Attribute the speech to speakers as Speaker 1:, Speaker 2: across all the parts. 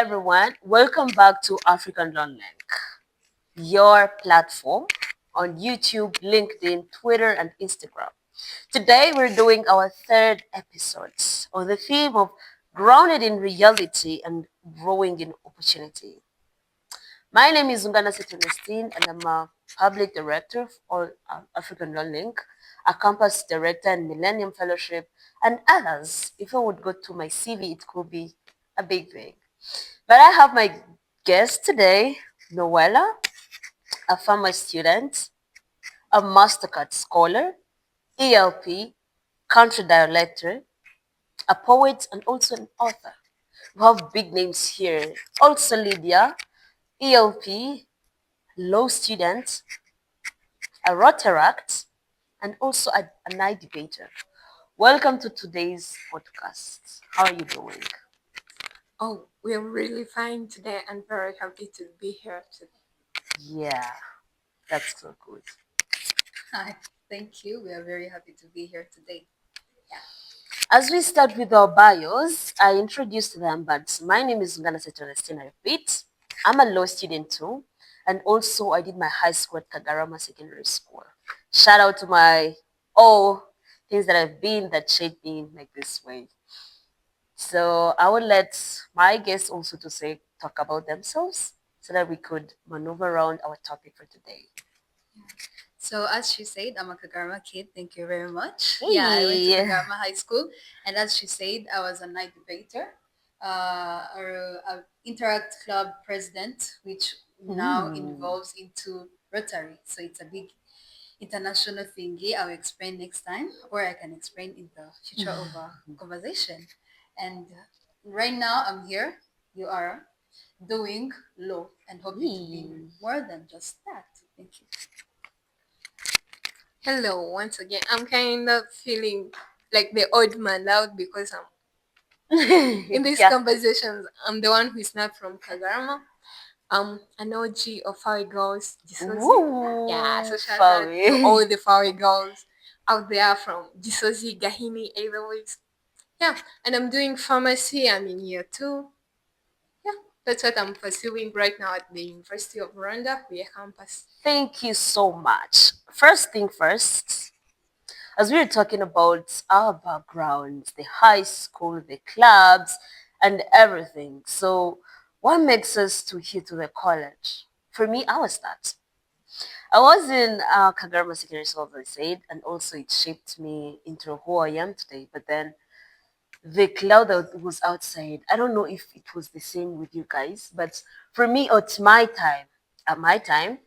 Speaker 1: everyone. Welcome back to African Learn Link, your platform on YouTube, LinkedIn, Twitter, and Instagram. Today, we're doing our third episode on the theme of grounded in reality and growing in opportunity. My name is Ungana Setonestine, and I'm a public director for African Learn Link, a campus director in Millennium Fellowship, and others. If I would go to my CV, it could be a big thing. But I have my guest today, Noella, a former student, a MasterCard scholar, ELP, country director, a poet, and also an author. We have big names here. Also, Lydia, ELP, law student, a Rotaract, and also a night debater. Welcome to today's podcast. How are you doing?
Speaker 2: Oh, we're really fine today and very happy to be here today.
Speaker 1: Yeah, that's so good.
Speaker 2: Hi, thank you. We are very happy to be here today.
Speaker 1: As we start with our bios, I introduced them, but my name is Ngana Celestina. I repeat, I'm a law student too, and also I did my high school at Kagarama Secondary School. Shout out to my all things that I've been that shaped me like this way. So I will let my guests also to say talk about themselves so that we could maneuver around our topic for today.
Speaker 2: So, as she said, I'm a Kagarama kid. Thank you very much. Yeah, I went to
Speaker 1: Hey.
Speaker 2: Kagarama High School, and as she said, I was a night debater, or a Interact Club president, which now
Speaker 1: Ooh.
Speaker 2: involves into Rotary. So it's a big international thingy. I'll explain next time, or I can explain in the future of our conversation. And right now, I'm here. You are doing law and hoping to be
Speaker 1: Hey.
Speaker 2: more than just that. Thank you.
Speaker 3: Hello, once again. I'm kind of feeling like the odd man out because in these
Speaker 1: Yeah.
Speaker 3: conversations, I'm the one who is not from Kagarama. An OG of Furry Girls, Gisozi. Yeah,
Speaker 1: Woo,
Speaker 3: so shout out to
Speaker 1: Fawi.
Speaker 3: all the Furry Girls out there from Gisozi, Gahini, Edelweiss. Yeah, and I'm doing pharmacy. I'm in year two. Yeah, that's what I'm pursuing right now at the University of Rwanda, Huye campus.
Speaker 1: Thank you so much. First thing first, as we were talking about our backgrounds, the high school, the clubs, and everything. So, what makes us to here to the college? For me, I was that. I was in Kagarama Secondary School, as I said, and also it shaped me into who I am today. But then the cloud that was outside, I don't know if it was the same with you guys, but for me, at my time,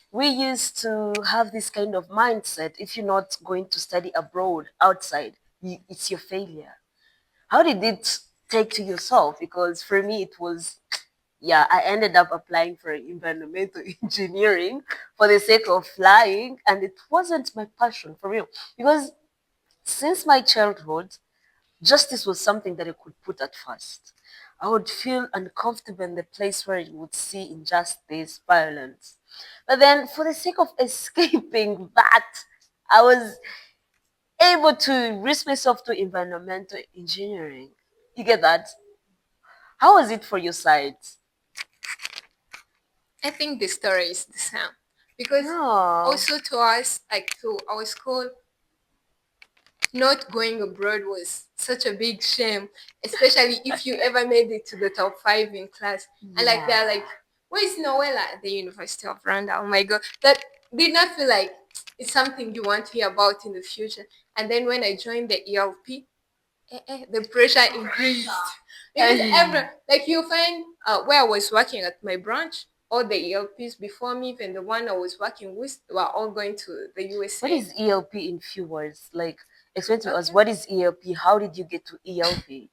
Speaker 1: we used to have this kind of mindset. If you're not going to study abroad outside, it's your failure. How did it take to yourself? Because for me, it was, yeah, I ended up applying for environmental engineering for the sake of flying, and it wasn't my passion for real. Because since my childhood, justice was something that I could put at first. I would feel uncomfortable in the place where you would see injustice, violence. But then, for the sake of escaping that, I was able to risk myself to environmental engineering. You get that? How was it for your side?
Speaker 3: I think the story is the same because
Speaker 1: No.
Speaker 3: also to us, like to our school, not going abroad was such a big shame, especially if you ever made it to the top five in class. And like they're like, where is Noella at the University of Rwanda? Oh my god. That did not feel like it's something you want to hear about in the future. And then when I joined the ELP, the pressure increased. Because every like you find where I was working at my branch, all the ELPs before me, even the one I was working with, were all going to the
Speaker 1: What
Speaker 3: USA.
Speaker 1: is ELP in few words? Like, explain to us
Speaker 3: Okay.
Speaker 1: what is ELP? How did you get to ELP?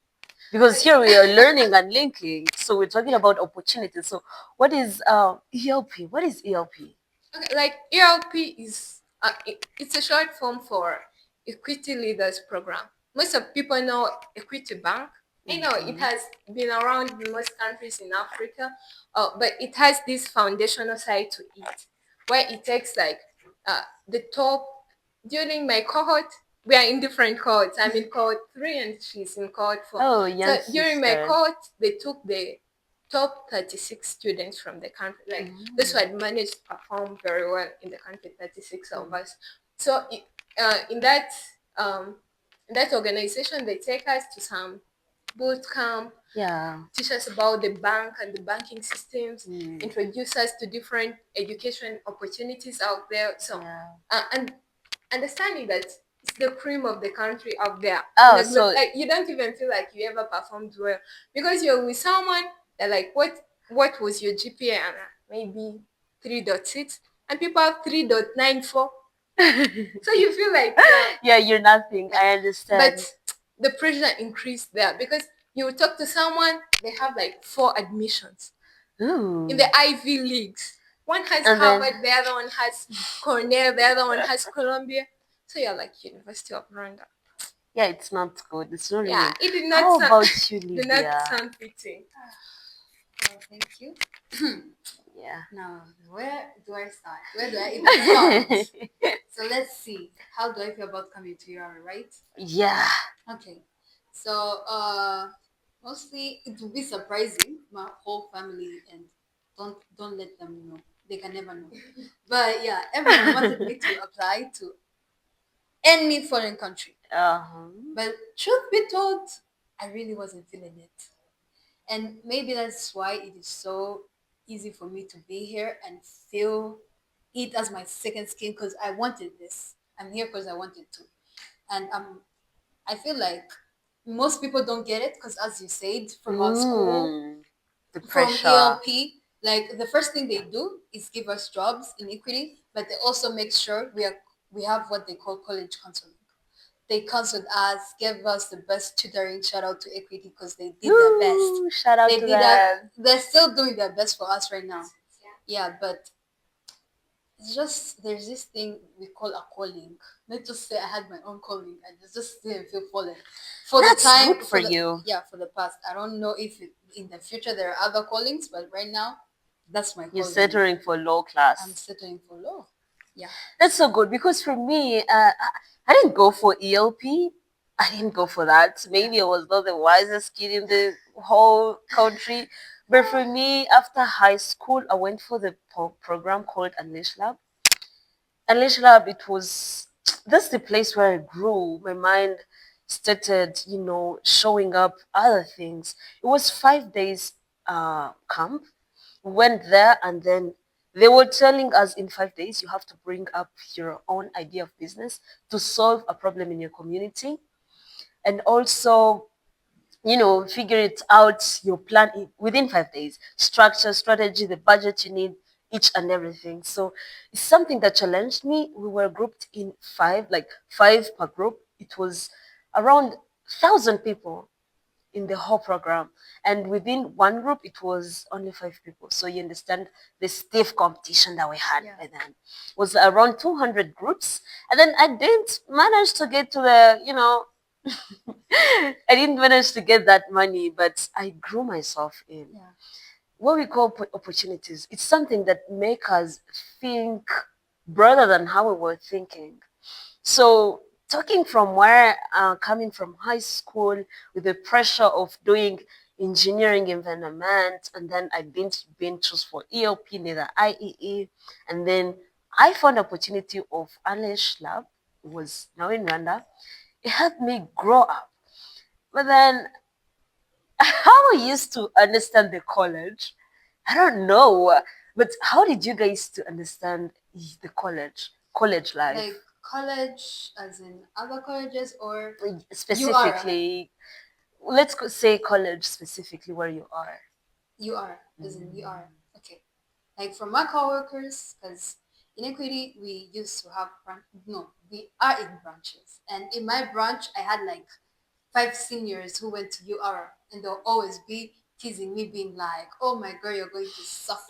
Speaker 1: Because here we are learning and linking, so we're talking about opportunities. So, what is ELP? What is ELP?
Speaker 3: Okay, like ELP is it's a short form for Equity Leaders Program. Most of people know Equity Bank. I know it
Speaker 1: Mhm.
Speaker 3: has been around in most countries in Africa, but it has this foundational side to it, where it takes like the top. During my cohort, we are in different cohorts. I'm in cohort 3 and she's in cohort 4.
Speaker 1: Oh,
Speaker 3: So
Speaker 1: young
Speaker 3: during my
Speaker 1: sisters.
Speaker 3: cohort, they took the top 36 students from the country. Like those who
Speaker 1: Mm.
Speaker 3: had managed to perform very well in the country, 36 of us. So um, in that organization, they take us to some boot camp,
Speaker 1: Yeah.
Speaker 3: teach us about the bank and the banking systems,
Speaker 1: Mm.
Speaker 3: introduce us to different education opportunities out there. So,
Speaker 1: Yeah.
Speaker 3: and understanding that it's the cream of the country out there.
Speaker 1: Oh, so
Speaker 3: Like you don't even feel like you ever performed well because you're with someone that like what was your GPA and maybe 3.6 and people have 3.94. So you feel like
Speaker 1: yeah, you're nothing.
Speaker 3: yeah.
Speaker 1: I
Speaker 3: But
Speaker 1: understand.
Speaker 3: the pressure increased there because you will talk to someone, they have like four admissions in
Speaker 1: Ooh.
Speaker 3: the Ivy Leagues. One has
Speaker 1: And then,
Speaker 3: Harvard, the other one has Cornell, the other one has Columbia. So you're like University of London.
Speaker 1: yeah, it's not good. It's not
Speaker 3: Yeah,
Speaker 1: really.
Speaker 3: it did not
Speaker 1: How
Speaker 3: sound
Speaker 1: about you,
Speaker 3: did not
Speaker 1: Lydia?
Speaker 3: sound fitting.
Speaker 2: Well, thank you.
Speaker 1: Yeah.
Speaker 2: Now, where do I start? Where do I even start? So let's see. How do I feel about coming to Europe, right?
Speaker 1: yeah.
Speaker 2: Okay. So mostly it will be surprising. My whole family and don't let them know. They can never know. But yeah, everyone wanted me to apply to any foreign country.
Speaker 1: Uh-huh.
Speaker 2: But truth be told, I really wasn't feeling it. And maybe that's why it is so easy for me to be here and feel it as my second skin because I wanted this. I'm here because I wanted to. And I feel like most people don't get it because, as you said, from our school,
Speaker 1: Mm, the
Speaker 2: from
Speaker 1: pressure.
Speaker 2: ELP, like the first thing they do is give us jobs in equity, but they also make sure we have what they call college counseling. They counseled us, gave us the best tutoring. Shout out to Equity because they did their best.
Speaker 1: Woo, shout out
Speaker 2: They
Speaker 1: to
Speaker 2: did that.
Speaker 1: them.
Speaker 2: They're still doing their best for us right now. Yeah, but it's just there's this thing we call a calling. Let's just say I had my own calling. I just didn't feel fallen for the
Speaker 1: That's
Speaker 2: time
Speaker 1: good for
Speaker 2: for the
Speaker 1: you.
Speaker 2: yeah for the past. I don't know if in the future there are other callings, but right now that's my
Speaker 1: You're
Speaker 2: calling.
Speaker 1: settling for low
Speaker 2: I'm
Speaker 1: class.
Speaker 2: settling for law. Yeah.
Speaker 1: That's so good because for me, I didn't go for ELP. I didn't go for that.
Speaker 2: Yeah.
Speaker 1: Maybe I was not the wisest kid in the whole country. But for me, after high school, I went for the program called Unleash Lab. Unleash Lab, it was that's the place where I grew. My mind started, showing up other things. It was 5 days camp. We went there and then they were telling us in 5 days you have to bring up your own idea of business to solve a problem in your community and also figure it out your plan within 5 days, structure, strategy, the budget you need, each and everything. So it's something that challenged me. We were grouped in five, like five per group. It was around 1,000 people in the whole program. And within one group, it was only five people. So you understand the stiff competition that we had
Speaker 2: Yeah.
Speaker 1: by then. It was around 200 groups. And then I didn't manage to get to the. I didn't manage to get that money, but I grew myself in
Speaker 2: Yeah.
Speaker 1: what we call opportunities. It's something that make us think broader than how we were thinking. So talking from where coming from high school with the pressure of doing engineering environment, and then I didn't been choose for ELP, neither IEE, and then I found opportunity of Alish Lab, was now in Rwanda. It helped me grow up. But then how I used to understand the college, I don't know. But how did you guys to understand the college life?
Speaker 2: Like college, as in other colleges, or you are.
Speaker 1: Specifically, let's say college specifically where you are.
Speaker 2: You are, as in you are. Okay. Like from my coworkers, because in Equity we used to have no, we are in branches. And in my branch I had like five seniors who went to UR and they'll always be teasing me, being like, oh my girl, you're going to suffer.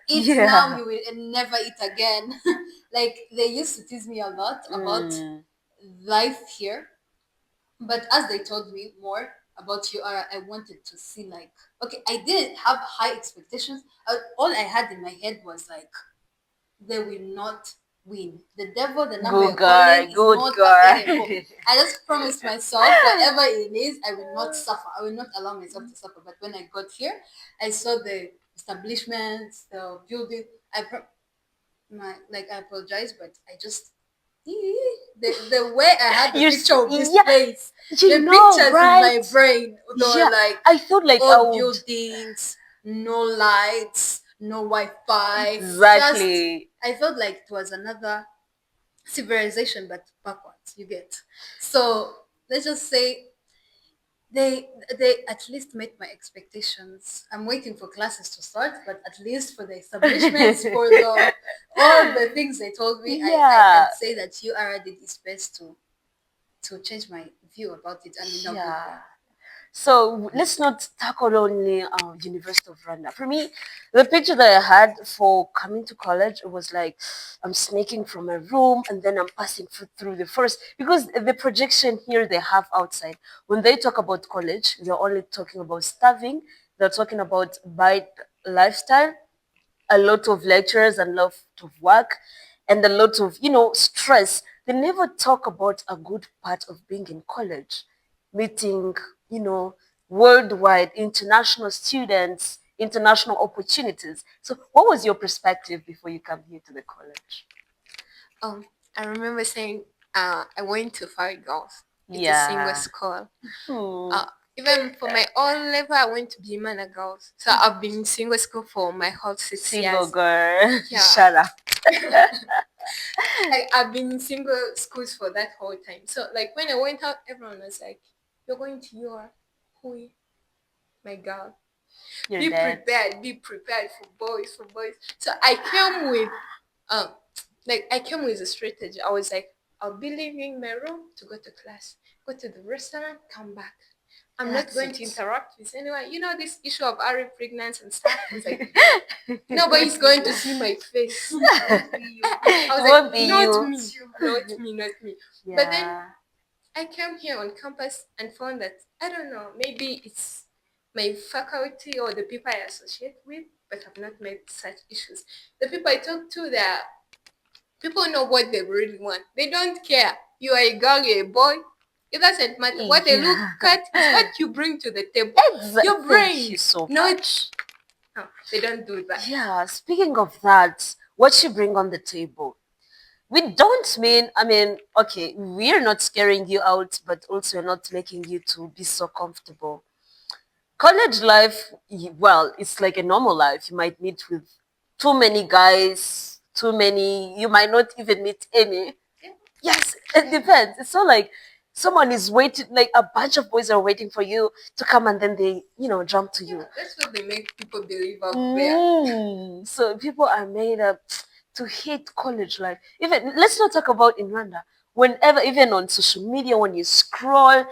Speaker 2: Eat now,
Speaker 1: Yeah.
Speaker 2: you will never eat again. Like they used to tease me a lot about
Speaker 1: Mm.
Speaker 2: life here. But as they told me more about UR, I wanted to see like, okay, I didn't have high expectations. All I had in my head was like, they will not. win. The devil, the number
Speaker 1: Good
Speaker 2: you're
Speaker 1: girl,
Speaker 2: calling is
Speaker 1: good
Speaker 2: not
Speaker 1: girl.
Speaker 2: available. I just promised myself whatever it is, I will not suffer. I will not allow myself to suffer. But when I got here, I saw the establishments, the building. I apologize, but I just the way I had the picture of this
Speaker 1: Yeah,
Speaker 2: place,
Speaker 1: you
Speaker 2: the
Speaker 1: know,
Speaker 2: pictures in
Speaker 1: right?
Speaker 2: my brain, they were
Speaker 1: Yeah,
Speaker 2: like
Speaker 1: I thought like I
Speaker 2: old
Speaker 1: would
Speaker 2: buildings, no lights, no Wi-Fi. Just
Speaker 1: exactly.
Speaker 2: I felt like it was another civilization, but backwards. You get. So let's just say they at least met my expectations. I'm waiting for classes to start, but at least for the establishments, for the all the things they told me, I
Speaker 1: Yeah,
Speaker 2: can say that UR did its best to change my view about it and in a good way.
Speaker 1: yeah. So let's not tackle only University of Rwanda. For me, the picture that I had for coming to college, it was like I'm sneaking from my room and then I'm passing through the forest because the projection here they have outside. When they talk about college, they're only talking about studying. They're talking about bike lifestyle, a lot of lectures and lot of work and a lot of stress. They never talk about a good part of being in college, meeting you know worldwide international students, international opportunities. So what was your perspective before you come here to the college?
Speaker 3: I remember saying I went to Fire Girls. It's a single
Speaker 1: Yeah.
Speaker 3: school.
Speaker 1: Hmm.
Speaker 3: Uh, even for my own level, I went to Bimana Girls. So I've been in single school for my whole six
Speaker 1: Single
Speaker 3: years.
Speaker 1: girl.
Speaker 3: Yeah,
Speaker 1: Shut up.
Speaker 3: I've been in single schools for that whole time. So like when I went out, everyone was like, "You're going to your who? My girl,
Speaker 1: You're dead.
Speaker 3: be prepared for boys, for boys." So I came with um I came with a strategy. I was like, I'll be leaving my room to go to class, go to the restaurant, come back. I'm not
Speaker 1: That's
Speaker 3: going to
Speaker 1: it.
Speaker 3: interact with anyone. You know this issue of early pregnancy and stuff. I was like, nobody's going to see my face. I
Speaker 1: It
Speaker 3: was like,
Speaker 1: won't be
Speaker 3: not
Speaker 1: you.
Speaker 3: me, not me, not me. But then
Speaker 1: Yeah.
Speaker 3: I came here on campus and found that I don't know, maybe it's my faculty or the people I associate with, but I've not met such issues. The people I talk to, they're people know what they really want. They don't care. You are a girl, you're a boy. It doesn't matter. What they look
Speaker 1: Yeah.
Speaker 3: at is what you bring to the table. Your
Speaker 1: Thank you
Speaker 3: brain,
Speaker 1: so
Speaker 3: not.
Speaker 1: much.
Speaker 3: No, they don't do that.
Speaker 1: Yeah, speaking of that, what you bring on the table. We don't mean, I mean, okay, we're not scaring you out, but also we're not making you to be so comfortable. College life, well, it's like a normal life. You might meet with too many guys, too many, you might not even meet any. Yes, it depends. It's not like someone is waiting, like a bunch of boys are waiting for you to come and then they, jump to you.
Speaker 3: That's what they make people believe out there.
Speaker 1: So people are made up to hate college life. Even let's not talk about in Rwanda. Whenever, even on social media, when you scroll,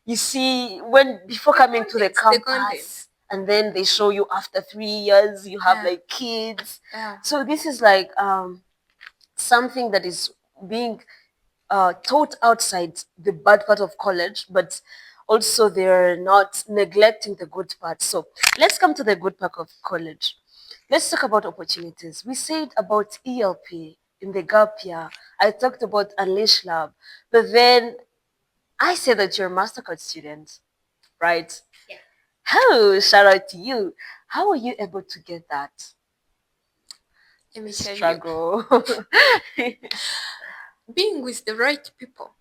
Speaker 1: you see when before coming to the
Speaker 3: The content.
Speaker 1: campus, and then they show you after 3 years you have
Speaker 3: Yeah.
Speaker 1: like kids.
Speaker 3: Yeah.
Speaker 1: So this is like something that is being taught outside the bad part of college, but also they're not neglecting the good part. So let's come to the good part of college. Let's talk about opportunities. We said about ELP in the gap year. I talked about Unleash Lab, but then I said that you're a MasterCard student, right?
Speaker 3: Yeah.
Speaker 1: Oh, shout out to you. How were you able to get that?
Speaker 3: Let me tell you,
Speaker 1: Struggle.
Speaker 3: being with the right people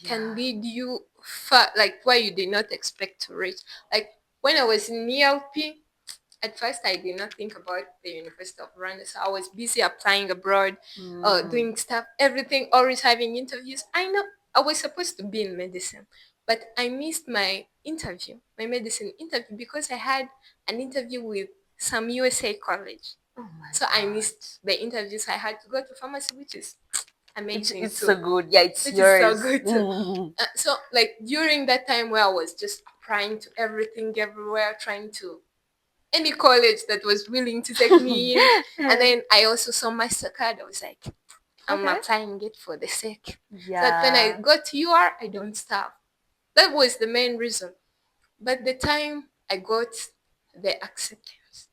Speaker 3: can
Speaker 1: Yeah.
Speaker 3: lead you far, like where you did not expect to reach. Like when I was in ELP, at first I did not think about the University of Rwanda. So I was busy applying abroad,
Speaker 1: Mm.
Speaker 3: doing stuff, everything, always having interviews. I know I was supposed to be in medicine, but I missed my interview, my medicine interview, because I had an interview with some USA college.
Speaker 1: Oh my
Speaker 3: So I
Speaker 1: God.
Speaker 3: missed the interviews. I had to go to pharmacy, which is amazing
Speaker 1: It's
Speaker 3: too.
Speaker 1: so good. Yeah, it's
Speaker 3: Which is so
Speaker 1: yours.
Speaker 3: good too. So like during that time where I was just applying to everything everywhere, trying to any college that was willing to take me in. And then I also saw MasterCard. I was like, I'm
Speaker 1: Okay.
Speaker 3: applying it for the sake. So that when I
Speaker 1: Yeah.
Speaker 3: got to UR, I don't stop. That was the main reason. But the time I got the acceptance,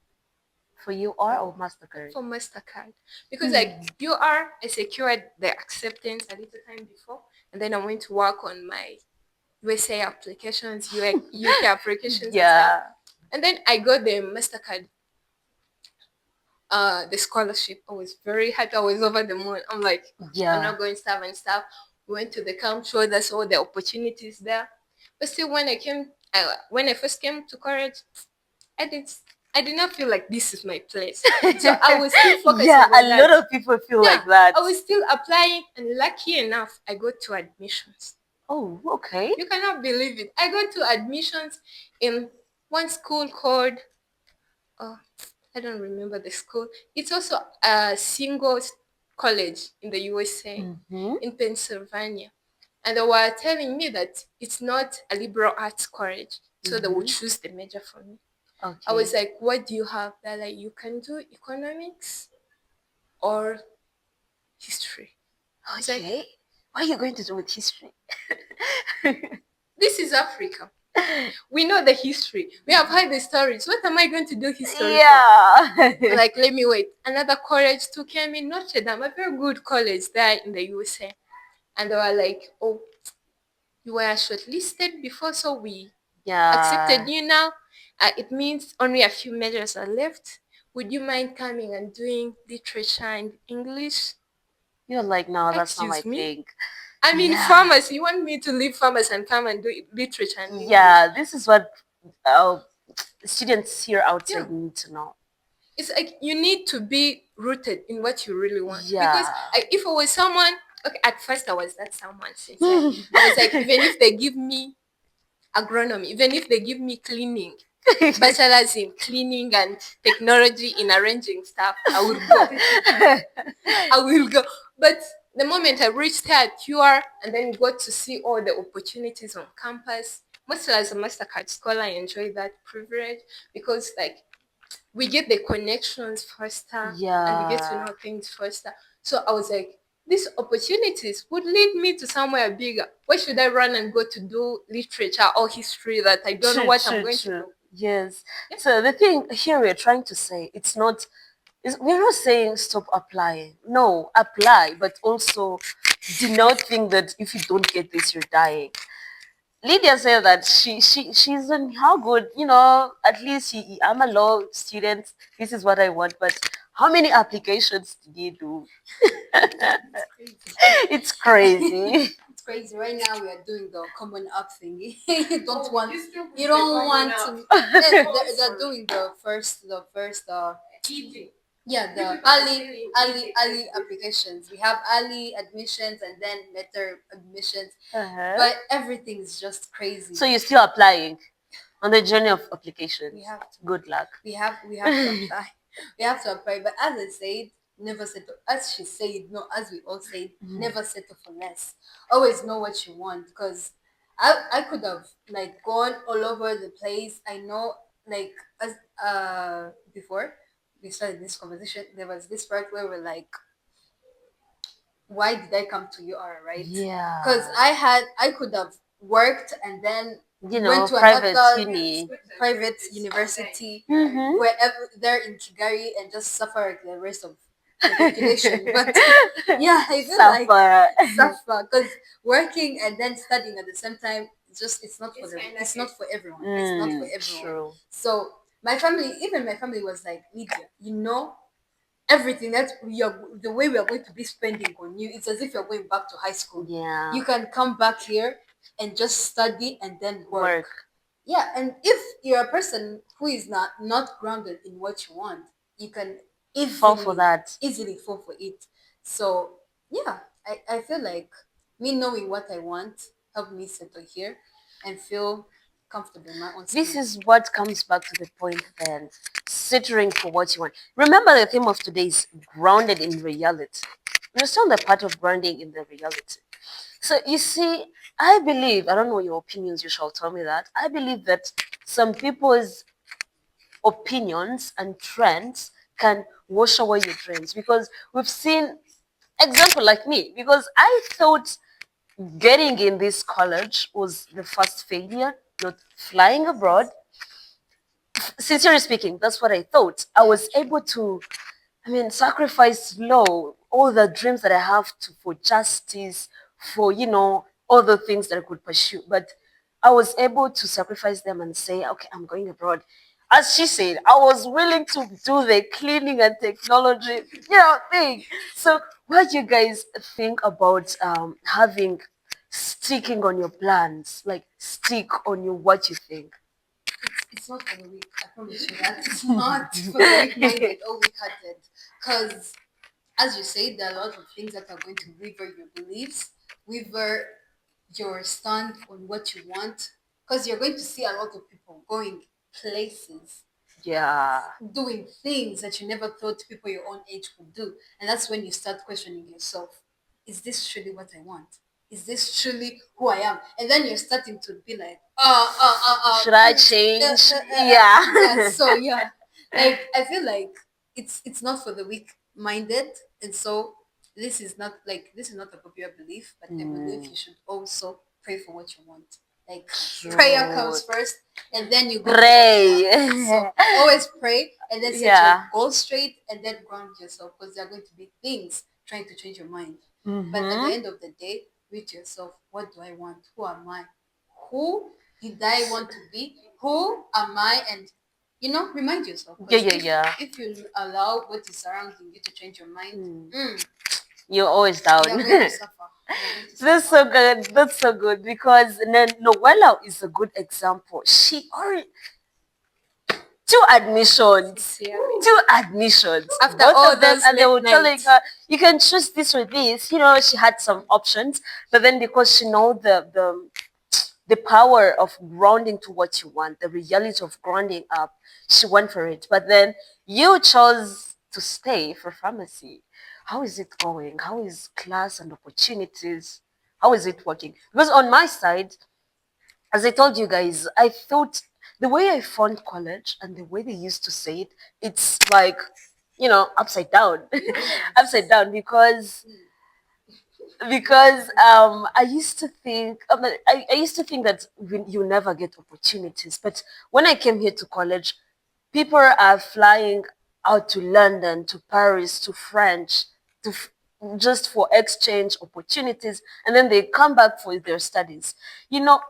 Speaker 1: For you or MasterCard?
Speaker 3: for MasterCard because like UR, I secured the acceptance a little time before, and then I went to work on my USA applications, UK applications and stuff.
Speaker 1: Yeah.
Speaker 3: And then I got the MasterCard, the scholarship. I was very happy. I was over the moon. I'm like, I'm
Speaker 1: Yeah.
Speaker 3: not going stuff and stuff. We went to the camp, showed us all the opportunities there. But still, when I first came to college, I did I did not feel like this is my place. So I was still focusing
Speaker 1: Yeah,
Speaker 3: on
Speaker 1: a
Speaker 3: that.
Speaker 1: lot of people feel
Speaker 3: Yeah,
Speaker 1: like that.
Speaker 3: I was still applying, and lucky enough, I got to admissions.
Speaker 1: Oh, okay.
Speaker 3: You cannot believe it. I got to admissions in one school called, oh, I don't remember the school. It's also a single college in the USA,
Speaker 1: Mm-hmm.
Speaker 3: in Pennsylvania. And they were telling me that it's not a liberal arts college, so they would choose the major for me.
Speaker 1: Okay.
Speaker 3: I was like, what do you have? They're like, you can do economics or history. I was like,
Speaker 1: okay. What are you going to do with history?
Speaker 3: this is Africa. We know the history. We have heard the stories. What am I going to do history
Speaker 1: Yeah.
Speaker 3: for? Like, let me wait. Another college too came in, Notre Dame, a very good college there in the USA. And they were like, oh, you were shortlisted before, so we
Speaker 1: Yeah.
Speaker 3: accepted you now. It means only a few majors are left. Would you mind coming and doing literature and English?
Speaker 1: You're like, no, that's not my
Speaker 3: Excuse me?
Speaker 1: thing.
Speaker 3: I mean,
Speaker 1: Yeah.
Speaker 3: pharmacy. You want me to leave pharmacy and come and do literature and English?
Speaker 1: Yeah, this is what students here outside need to know.
Speaker 3: It's like you need to be rooted in what you really want.
Speaker 1: Yeah.
Speaker 3: Because if I was someone, okay, at first I was that someone. Since I was like, even if they give me agronomy, even if they give me cleaning, bachelor's in cleaning and technology in arranging stuff, I will go. I will go. But the moment I reached here at QR and then got to see all the opportunities on campus, mostly as a MasterCard scholar, I enjoy that privilege because like we get the connections faster and we get to
Speaker 1: Yeah.
Speaker 3: know things faster. So I was like, these opportunities would lead me to somewhere bigger. Why should I run and go to do literature or history that I don't know what I'm going to do?
Speaker 1: Yes. So the thing here we're trying to say, we're not saying stop applying. No, apply, but also do not think that if you don't get this, you're dying. Lydia said that she's in how good, at least I'm a law student. This is what I want, but how many applications did you do? It's crazy.
Speaker 2: It's crazy. Right now we are doing the common up thingy. You don't want to. They're doing the first. Yeah, the early applications. We have early admissions and then later admissions,
Speaker 1: Uh-huh.
Speaker 2: but everything's just crazy.
Speaker 1: So you're still applying on the journey of application.
Speaker 2: We have to.
Speaker 1: Good luck.
Speaker 2: We have to apply. We have to apply. But as I said, never settle. As she said, no, as we all said, never settle for less. Always know what you want, because I could have like gone all over the place. I know, like, as before we started this conversation, there was this part where we're like, why did I come to UR, right?
Speaker 1: Yeah.
Speaker 2: Because I could have worked and then went to
Speaker 1: private
Speaker 2: another
Speaker 1: uni.
Speaker 2: private university
Speaker 1: Mm-hmm.
Speaker 2: wherever they're in Kigali and just suffer like the rest of the population. But yeah, I feel like suffer, because working and then studying at the same time, it's not for it's not for everyone. It's not for everyone.
Speaker 1: True.
Speaker 2: So my family was like, Lydia, everything that the way we are going to be spending on you, it's as if you're going back to high school.
Speaker 1: Yeah.
Speaker 2: You can come back here and just study and then work.
Speaker 1: Work.
Speaker 2: Yeah, and if you're a person who is not grounded in what you want, you can
Speaker 1: Fall for that.
Speaker 2: easily fall for it. So yeah, I feel like me knowing what I want helped me settle here and feel comfortable in my own skin.
Speaker 1: This is what comes back to the point then. Settling for what you want. Remember the theme of today is grounded in reality. Understand the part of grounding in the reality. So you see, I believe, I don't know your opinions, you shall tell me that. I believe that some people's opinions and trends can wash away your dreams, because we've seen example like me, because I thought getting in this college was the first failure, not flying abroad. Sincerely speaking, that's what I thought. I
Speaker 2: Yeah,
Speaker 1: was able to, I mean, sacrifice low all the dreams that I have to for justice, for all the things that I could pursue. But I was able to sacrifice them and say, okay, I'm going abroad. As she said, I was willing to do the cleaning and technology, thing. So, what do you guys think about having sticking on your plans, like stick on your what you think?
Speaker 2: it's not for the weak. I promise you that it's not for the weak-minded or weak-hearted. Because, as you say, there are a lot of things that are going to waver your beliefs, waver your stand on what you want. Because you're going to see a lot of people going places,
Speaker 1: Yeah.
Speaker 2: doing things that you never thought people your own age could do. And that's when you start questioning yourself, is this truly what I want? Is this truly who I am? And then you're starting to be like,
Speaker 1: Should I change? Yeah.
Speaker 2: yeah. So yeah, like I feel like it's not for the weak minded, and so this is not a popular belief, but I believe you should also pray for what you want. Like prayer
Speaker 1: True.
Speaker 2: comes first, and then you go for what you want.
Speaker 1: Pray.
Speaker 2: So always pray and then set your
Speaker 1: Yeah.
Speaker 2: goals straight and then ground yourself, because there are going to be things trying to change your mind. But at the
Speaker 1: Mm-hmm.
Speaker 2: end of the day, with yourself, what do I want? Who am I? Who did I want to be? Who am I? And remind yourself,
Speaker 1: Yeah,
Speaker 2: because
Speaker 1: yeah,
Speaker 2: if
Speaker 1: yeah.
Speaker 2: if you allow what is surrounding you to change your mind,
Speaker 1: You're always down.
Speaker 2: you are going to suffer. You are going to
Speaker 1: That's
Speaker 2: suffer.
Speaker 1: so good. That's so good because Noella is a good example. She already two admissions,
Speaker 3: Sincerely.
Speaker 1: two admissions,
Speaker 3: After
Speaker 1: both
Speaker 3: all
Speaker 1: of them,
Speaker 3: those
Speaker 1: and they
Speaker 3: late
Speaker 1: were telling
Speaker 3: nights.
Speaker 1: her you can choose this or this. She had some options, but then because she know the power of grounding to what you want, the reality of grounding up, she went for it. But then you chose to stay for pharmacy. How is it going? How is class and opportunities? How is it working? Because on my side, as I told you guys, I thought the way I found college and the way they used to say it, it's like, upside down. Upside down because I used to think I used to think that you never get opportunities. But when I came here to college, people are flying out to London, to Paris, to French, to f- just for exchange opportunities, and then they come back for their studies.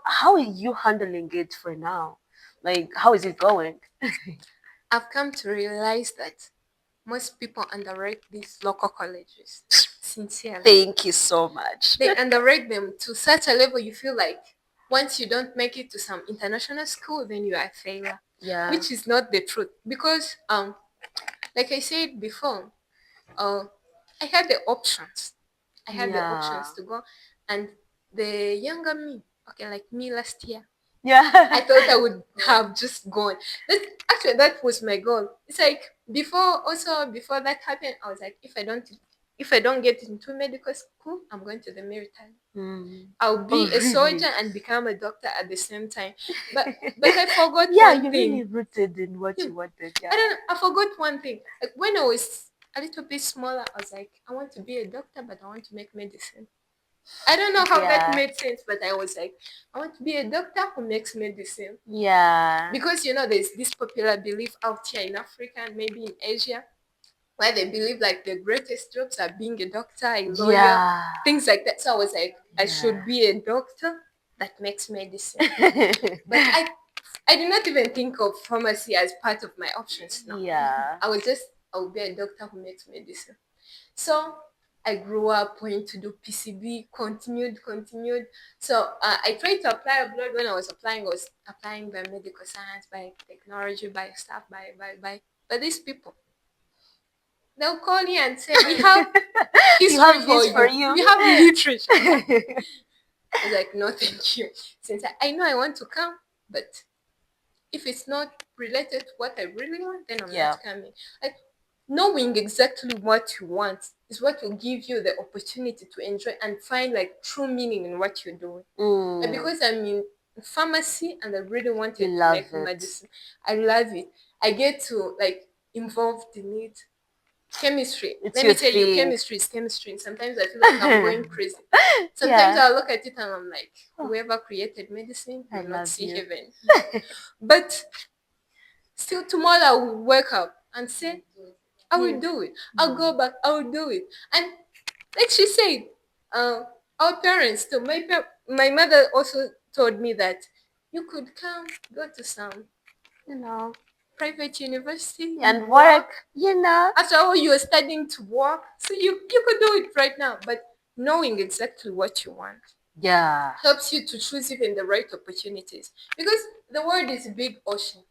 Speaker 1: How are you handling it for now? Like, how is it going?
Speaker 3: I've come to realize that most people underrate these local colleges. Sincerely.
Speaker 1: Thank you so much.
Speaker 3: They underrate them to such a level you feel like once you don't make it to some international school, then you are a failure.
Speaker 1: Yeah.
Speaker 3: Which is not the truth. Because like I said before, uh I had the options. I had the
Speaker 1: Yeah.
Speaker 3: options to go, and the younger me, okay, like me last year, I
Speaker 1: Yeah.
Speaker 3: thought I would have just gone. Actually, that was my goal. It's like before that happened, I was like, if I don't get into medical school, I'm going to the military.
Speaker 1: Mm.
Speaker 3: I'll
Speaker 1: Oh,
Speaker 3: be a
Speaker 1: really?
Speaker 3: soldier and become a doctor at the same time. But I forgot
Speaker 1: Yeah,
Speaker 3: one
Speaker 1: you're really
Speaker 3: thing.
Speaker 1: rooted in what
Speaker 3: Hmm,
Speaker 1: you wanted.
Speaker 3: I
Speaker 1: Yeah.
Speaker 3: don't know, I forgot one thing. Like when I was a little bit smaller, I was like, I want to be a doctor, but I want to make medicine. I don't know how that
Speaker 1: Yeah.
Speaker 3: made sense, but I was like, I want to be a doctor who makes medicine.
Speaker 1: Yeah.
Speaker 3: Because there's this popular belief out here in Africa and maybe in Asia where they believe like the greatest jobs are being a doctor, a lawyer,
Speaker 1: Yeah.
Speaker 3: things like that. So I was like, I
Speaker 1: Yeah.
Speaker 3: should be a doctor that makes medicine. But I did not even think of pharmacy as part of my options now.
Speaker 1: Yeah.
Speaker 3: I will be a doctor who makes medicine. So I grew up wanting to do PCB, continued. So I tried to apply abroad. When I was applying, by medical science, by technology, by stuff, by. But these people, they'll call you and say, we have
Speaker 1: You
Speaker 3: history
Speaker 1: have
Speaker 3: for
Speaker 1: this for
Speaker 3: you.
Speaker 1: you.
Speaker 3: We have literature. I was like, no, thank you. Since I know I want to come, but if it's not related to what I really want, then I'm
Speaker 1: Yeah.
Speaker 3: not coming. Like knowing exactly what you want is what will give you the opportunity to enjoy and find like true meaning in what you're doing. Like,
Speaker 1: Mm.
Speaker 3: because I'm in pharmacy and I really
Speaker 1: You
Speaker 3: wanted to
Speaker 1: love
Speaker 3: make
Speaker 1: it.
Speaker 3: medicine. I love it. I get to like involved in it. Chemistry.
Speaker 1: It's
Speaker 3: Let
Speaker 1: your
Speaker 3: me tell you,
Speaker 1: thing.
Speaker 3: chemistry is chemistry. And sometimes I feel like I'm going crazy. Sometimes
Speaker 1: Yeah.
Speaker 3: I look at it and I'm like,
Speaker 1: Oh,
Speaker 3: whoever created medicine
Speaker 1: I
Speaker 3: will not
Speaker 1: love
Speaker 3: see
Speaker 1: you.
Speaker 3: heaven. But Still tomorrow I will wake up and say, I will
Speaker 1: Yes.
Speaker 3: do it. I'll go back, I will do it. And like she said, uh, our parents too. My mother also told me that you could come, go to some
Speaker 1: You know,
Speaker 3: private university, you
Speaker 1: and
Speaker 3: work.
Speaker 1: work, you know.
Speaker 3: After all, you are studying to work, so you could do it right now. But knowing exactly what you want
Speaker 1: Yeah.
Speaker 3: helps you to choose even the right opportunities, because the world is a big ocean.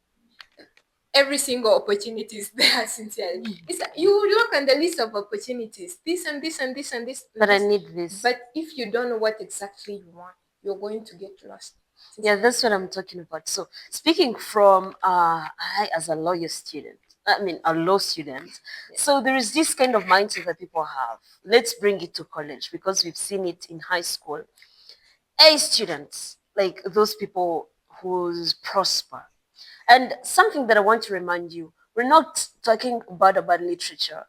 Speaker 3: Every single opportunity is there, sincerely. It's you look on the list of opportunities, this and this and this and this and
Speaker 1: But I
Speaker 3: this.
Speaker 1: need this.
Speaker 3: But if you don't know what exactly you want, you're going to get lost.
Speaker 1: Yeah, that's what I'm talking about. So speaking from I as a lawyer student, I mean a law student, so there is this kind of mindset that people have. Let's bring it to college because we've seen it in high school. A students, like those people who prosper. And something that I want to remind you, we're not talking about literature.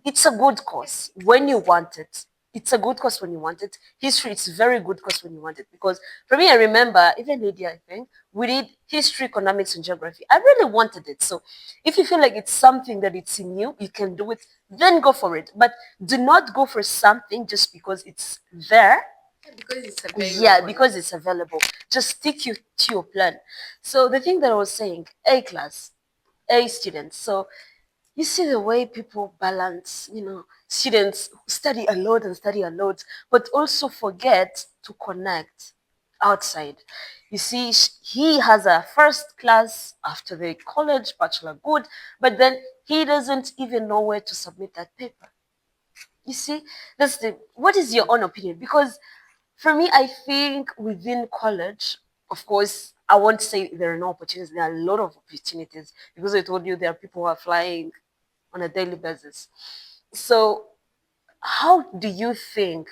Speaker 1: It's a good course when you want it. It's a good course when you want it. History, it's a very good course when you want it. Because for me, I remember, even Lydia, I think, we did history, economics, and geography. I really wanted it. So if you feel like it's something that it's in you, you can do it, then go for it. But do not go for something just because it's there.
Speaker 3: Because it's
Speaker 1: Yeah,
Speaker 3: available.
Speaker 1: because it's available. Just stick you to your plan. So the thing that I was saying, A class, A students. So you see the way people balance, students study a lot and study a lot, but also forget to connect outside. You see, he has a first class after the college, bachelor, good, but then he doesn't even know where to submit that paper. You see, that's the what is your own opinion? Because for me, I think within college, of course, I won't say there are no opportunities. There are a lot of opportunities because I told you there are people who are flying on a daily basis. So, how do you think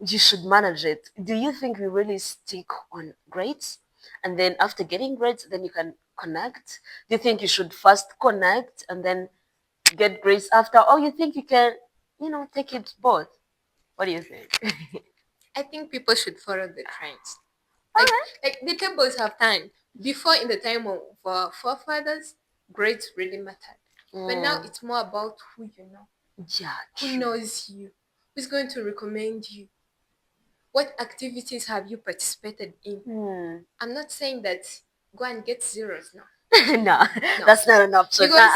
Speaker 1: you should manage it? Do you think we really stick on grades? And then after getting grades, then you can connect? Do you think you should first connect and then get grades after? Or you think you can, take it both? What do you think?
Speaker 3: I think people should follow the trends.
Speaker 1: All
Speaker 3: Like
Speaker 1: right.
Speaker 3: like the tables have time. Before, in the time of our forefathers, grades really mattered. But now
Speaker 1: Mm,
Speaker 3: it's more about who you know,
Speaker 1: yeah,
Speaker 3: who
Speaker 1: true.
Speaker 3: knows you, who's going to recommend you, what activities have you participated in.
Speaker 1: Hmm.
Speaker 3: I'm not saying that go and get zeros now.
Speaker 1: No,
Speaker 3: No.
Speaker 1: that's not an option.
Speaker 3: Because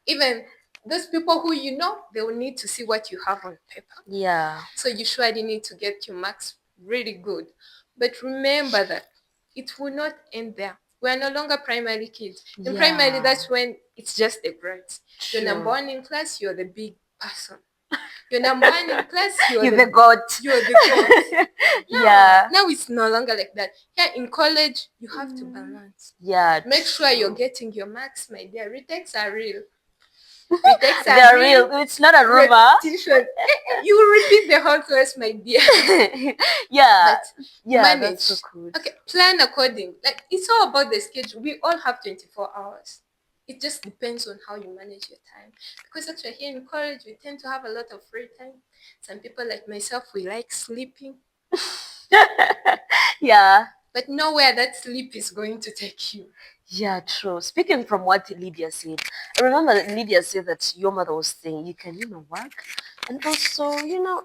Speaker 3: even those people who you know, they will need to see what you have on paper.
Speaker 1: Yeah.
Speaker 3: So you surely need to get your marks really good. But remember that it will not end there. We are no longer primary kids. In primary,
Speaker 1: Yeah.
Speaker 3: that's when it's just the grades. You're number
Speaker 1: True.
Speaker 3: one in class, you're the big person. You're number one in class,
Speaker 1: You're the goat.
Speaker 3: you're the god. Yeah.
Speaker 1: Yeah.
Speaker 3: Now it's no longer like that. Here in college, you have to balance.
Speaker 1: Yeah,
Speaker 3: Make sure you're
Speaker 1: true.
Speaker 3: getting your marks, my dear. Retakes are real. Retakes are
Speaker 1: They're
Speaker 3: real.
Speaker 1: real. It's not a rumor.
Speaker 3: Repetition. You will repeat the whole class, my dear.
Speaker 1: Yeah.
Speaker 3: But
Speaker 1: Yeah, that's so
Speaker 3: manage.
Speaker 1: cool.
Speaker 3: Okay, plan according. Like it's all about the schedule. We all have 24 hours. It just depends on how you manage your time. Because actually here in college we tend to have a lot of free time. Some people like myself, we like sleeping,
Speaker 1: Yeah.
Speaker 3: but nowhere that sleep is going to take you.
Speaker 1: Yeah, true. Speaking from what Lydia said, I remember that Lydia said that your mother was saying you can, work, and also,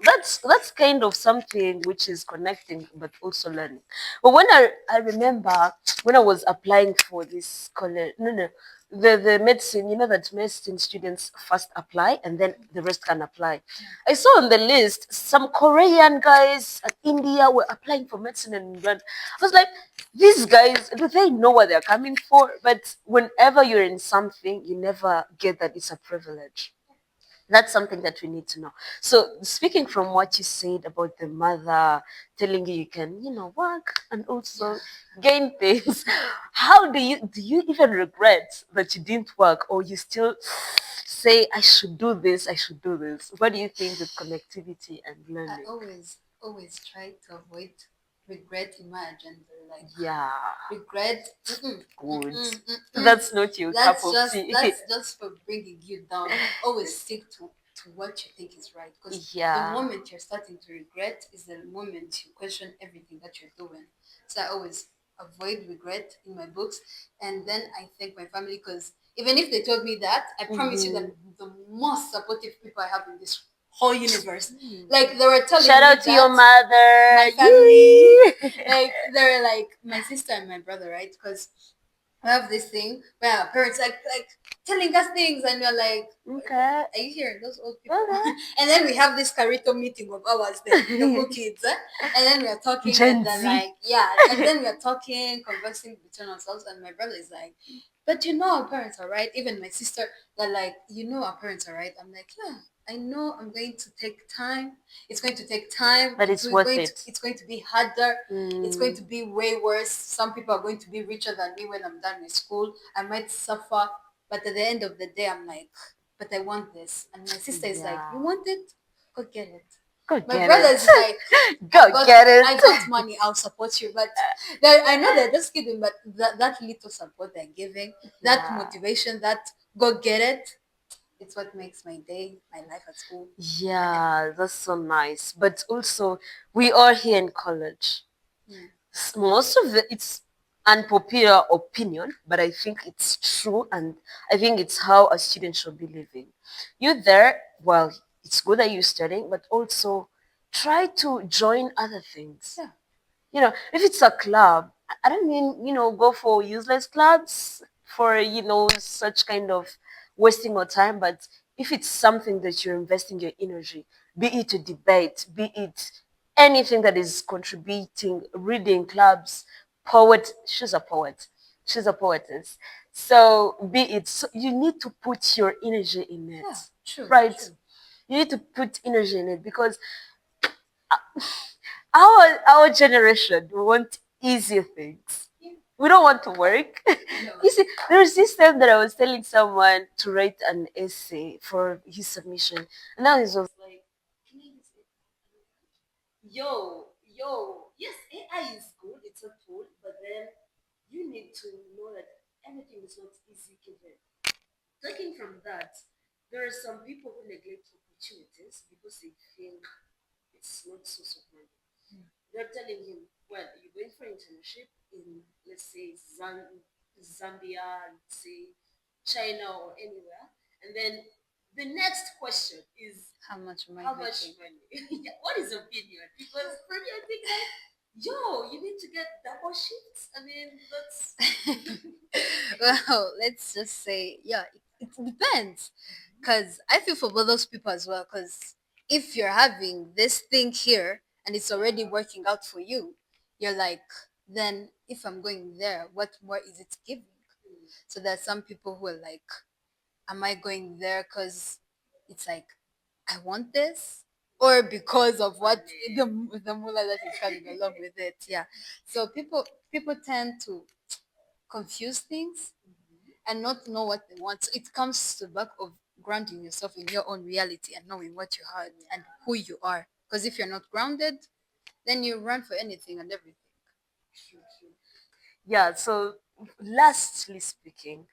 Speaker 1: that's kind of something which is connecting but also learning. But when I remember when I was applying for this college, no, the medicine, that medicine students first apply and then the rest can apply. I saw on the list some Korean guys and India were applying for medicine and England. I was like, these guys, do they know what they're coming for? But whenever you're in something, you never get that it's a privilege. That's something that we need to know. So, speaking from what you said about the mother telling you you can, work and also gain things, how do you even regret that you didn't work, or you still say I should do this, I should do this? What do you think with connectivity and
Speaker 2: I
Speaker 1: learning?
Speaker 2: always try to avoid regret in my agenda. Like
Speaker 1: Yeah,
Speaker 2: regret, mm-mm,
Speaker 1: good.
Speaker 2: mm-mm, mm-mm.
Speaker 1: That's not your cup of tea.
Speaker 2: That's just for bringing you down. Always stick to what you think is right. Because the
Speaker 1: Yeah.
Speaker 2: moment you're starting to regret is the moment you question everything that you're doing. So I always avoid regret in my books, and then I thank my family because Even if they told me that, I promise you that
Speaker 1: Mhm.
Speaker 2: the most supportive people I have in this whole universe, like they were
Speaker 1: Shout
Speaker 2: telling me
Speaker 1: out to your
Speaker 2: that
Speaker 1: mother.
Speaker 2: my family,
Speaker 1: Yee!
Speaker 2: like they're like my sister and my brother, right? Because we have this thing where our parents like telling us things, and we're like,
Speaker 1: Okay.
Speaker 2: are you hearing those old people?
Speaker 1: Okay.
Speaker 2: And then we have this Carito meeting of ours, the cool kids, and then we are talking, and
Speaker 1: Gen
Speaker 2: then
Speaker 1: Z.
Speaker 2: like yeah, and then we are talking, conversing between ourselves, and my brother is like, but you know our parents are right. Even my sister, they're like, you know our parents are right. I'm like, yeah, I know. I'm going to take time. It's going to take time.
Speaker 1: But it's worth it.
Speaker 2: It's going to be harder. It's going
Speaker 1: Mm,
Speaker 2: to be way worse. Some people are going to be richer than me when I'm done with school. I might suffer, but at the end of the day, I'm like, but I want this. And my sister is like,
Speaker 1: yeah.
Speaker 2: you want it? Go get it.
Speaker 1: Go
Speaker 2: My
Speaker 1: get
Speaker 2: brother
Speaker 1: it.
Speaker 2: is like,
Speaker 1: Go get
Speaker 2: I
Speaker 1: it.
Speaker 2: got money, I'll support you. But I know they're just kidding, but that little support they're giving, that
Speaker 1: Yeah.
Speaker 2: motivation, that go get it, it's what makes my day, my life at school, and
Speaker 1: Yeah,
Speaker 2: everything.
Speaker 1: that's so nice. But also, we are here in college.
Speaker 2: Mm.
Speaker 1: Most of it's unpopular opinion, but I think it's true, and I think it's how a student should be living. You there, well, it's good that you're studying, but also try to join other things.
Speaker 2: Yeah.
Speaker 1: If it's a club, I don't mean, go for useless clubs for, such kind of wasting of time, but if it's something that you're investing your energy, be it a debate, be it anything that is contributing, reading clubs, she's a poet, she's a poetess. So be it, so you need to put your energy in it,
Speaker 2: Yeah, true,
Speaker 1: right?
Speaker 2: true.
Speaker 1: You need to put energy in it because our generation we want easy things.
Speaker 2: Yeah.
Speaker 1: We don't want to work.
Speaker 2: No.
Speaker 1: You see, there was this time that I was telling someone to write an essay for his submission, and now he's just like, "Can I use it?" Yes, AI is good, it's a tool, but then you need to know that everything is not easy given. Taking from that, there are some people who neglect opportunities because they think it's not source of money. They're telling him, well, you're going for internship in, let's say, Zambia, let's say, China, or anywhere. And then the next question is,
Speaker 2: How much am I
Speaker 1: how much
Speaker 2: making?
Speaker 1: money? Yeah, what is opinion? Because for me, I think like, you need to get double shifts. I mean, that's.
Speaker 2: Well, let's just say, yeah, it depends. Because I feel for both those people as well. Because if you're having this thing here and it's already working out for you, you're like, then if I'm going there, what more is it giving? So there's some people who are like, am I going there because it's like, I want this? Or because of what the mullah that is coming along with it, yeah. So people tend to confuse things and not know what they want. So it comes to the back of grounding yourself in your own reality and knowing what you are and who you are. Because if you're not grounded, then you run for anything and everything.
Speaker 1: Yeah, so lastly speaking,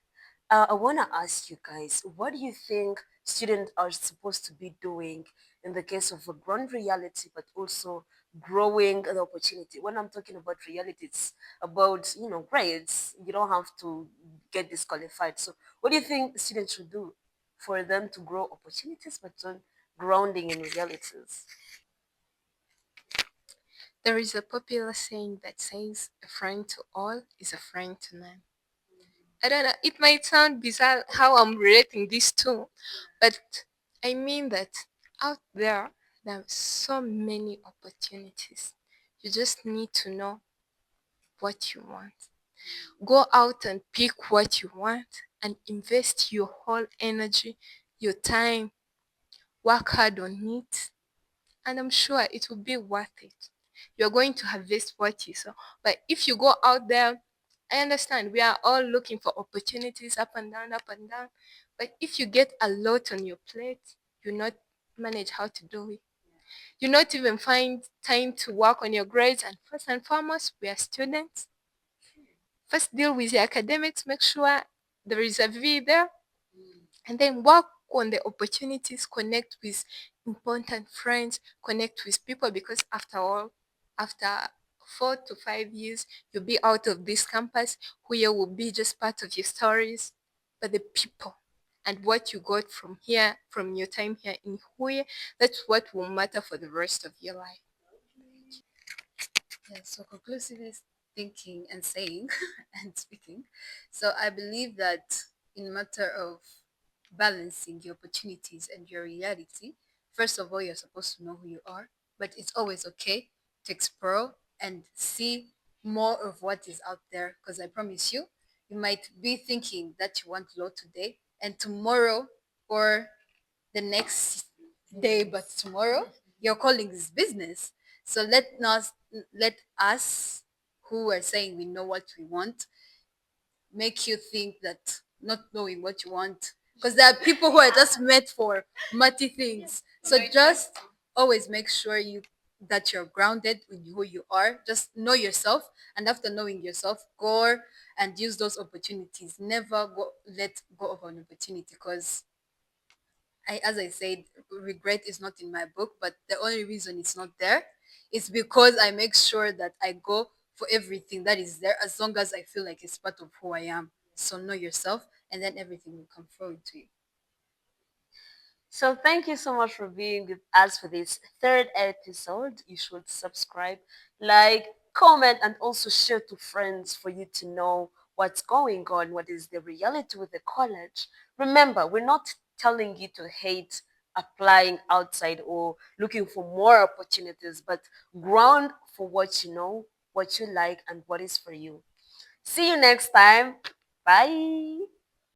Speaker 1: I want to ask you guys, what do you think students are supposed to be doing in the case of a ground reality, but also growing the opportunity? When I'm talking about reality, it's about, grades. You don't have to get disqualified. So, what do you think students should do for them to grow opportunities, but on grounding in realities?
Speaker 3: There is a popular saying that says, "A friend to all is a friend to none." I don't know, it might sound bizarre how I'm relating these two, but I mean that out there are so many opportunities. You just need to know what you want. Go out and pick what you want and invest your whole energy, your time, work hard on it, and I'm sure it will be worth it. You're going to harvest what you sow. But if you go out there, I understand we are all looking for opportunities up and down, up and down. But if you get a lot on your plate, you not manage how to do it. You not even find time to work on your grades. And first and foremost, we are students. First deal with your academics, make sure there is a V there, and then work on the opportunities, connect with important friends, connect with people, because after all, after 4 to 5 years, you'll be out of this campus, who will be just part of your stories. but the people and what you got from here, from your time here in Huye. That's what will matter for the rest of your life.
Speaker 2: Yeah, so conclusively thinking and saying and speaking. So I believe that in matter of balancing your opportunities and your reality, first of all, you're supposed to know who you are, but it's always okay to explore and see more of what is out there. Because I promise you, you might be thinking that you want law today, and tomorrow or the next day, but tomorrow your calling is business. So let us who are saying we know what we want make you think that not knowing what you want, because there are people who are just meant for muddy things. So just always make sure you that you're grounded in who you are. Just know yourself, and after knowing yourself, go and use those opportunities. Never let go of an opportunity, because as I said, regret is not in my book, but the only reason it's not there is because I make sure that I go for everything that is there as long as I feel like it's part of who I am. So know yourself, and then everything will come forward to you.
Speaker 1: So thank you so much for being with us for this third episode. You should subscribe, like, comment, and also share to friends for you to know what's going on, what is the reality with the college. Remember, we're not telling you to hate applying outside or looking for more opportunities, but ground for what you know, what you like, and what is for you. See you next time. Bye.